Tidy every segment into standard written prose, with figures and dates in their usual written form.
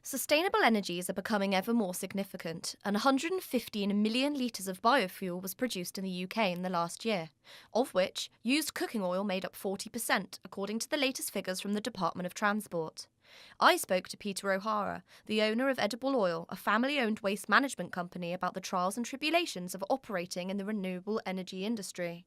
Sustainable energies are becoming ever more significant, and 115 million litres of biofuel was produced in the UK in the last year, of which used cooking oil made up 40%, according to the latest figures from the Department of Transport. I spoke to Peter O'Hara, the owner of Edible Oil, a family-owned waste management company, about the trials and tribulations of operating in the renewable energy industry.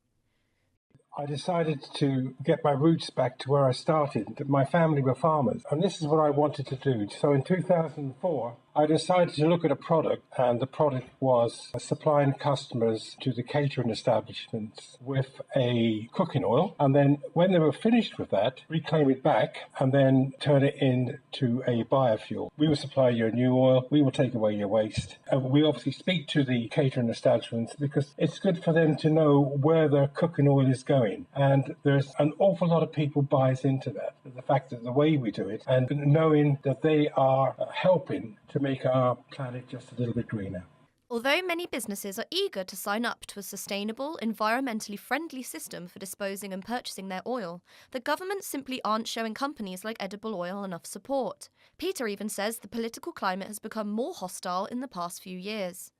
I decided to get my roots back to where I started. My family were farmers, and this is what I wanted to do. So in 2004, I decided to look at a product, and the product was supplying customers to the catering establishments with a cooking oil, and then when they were finished with that, reclaim it back and then turn it into a biofuel. We will supply you a new oil, we will take away your waste. And we obviously speak to the catering establishments because it's good for them to know where their cooking oil is going. And there's an awful lot of people buys into that, the fact that the way we do it, and knowing that they are helping to make our planet just a little bit greener. Although many businesses are eager to sign up to a sustainable, environmentally friendly system for disposing and purchasing their oil, the government simply aren't showing companies like Edible Oil enough support. Peter even says the political climate has become more hostile in the past few years.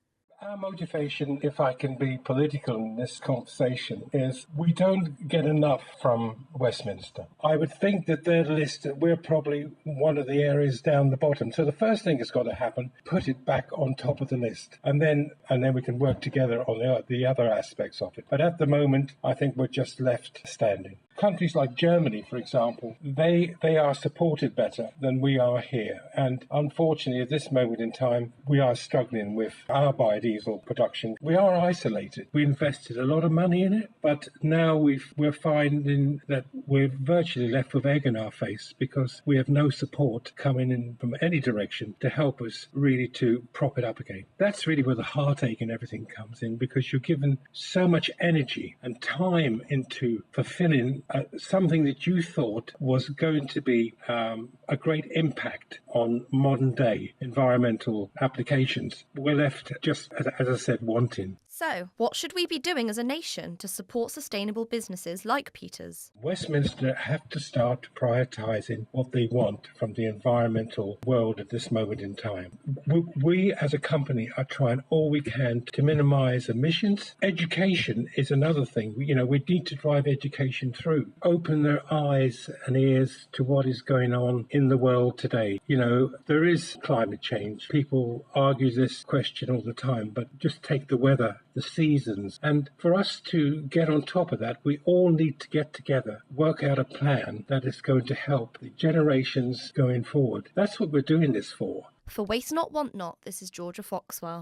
Our motivation, if I can be political in this conversation, is we don't get enough from Westminster. I would think that their list, we're probably one of the areas down the bottom. So the first thing that's got to happen, put it back on top of the list, and then we can work together on the other aspects of it. But at the moment, I think we're just left standing. Countries like Germany, for example, they are supported better than we are here. And unfortunately, at this moment in time, we are struggling with our biodiesel production. We are isolated. We invested a lot of money in it, but now we're finding that we're virtually left with egg in our face because we have no support coming in from any direction to help us really to prop it up again. That's really where the heartache and everything comes in, because you're given so much energy and time into fulfilling something that you thought was going to be a great impact on modern day environmental applications. We're left just, as I said, wanting. So, what should we be doing as a nation to support sustainable businesses like Peter's? Westminster have to start prioritising what they want from the environmental world at this moment in time. We as a company are trying all we can to minimise emissions. Education is another thing. We need to drive education through, open their eyes and ears to what is going on in the world today. There is climate change. People argue this question all the time, but just take the weather, the seasons. And for us to get on top of that, we all need to get together, work out a plan that is going to help the generations going forward. That's what we're doing this for. For Waste Not Want Not, this is Georgia Foxwell.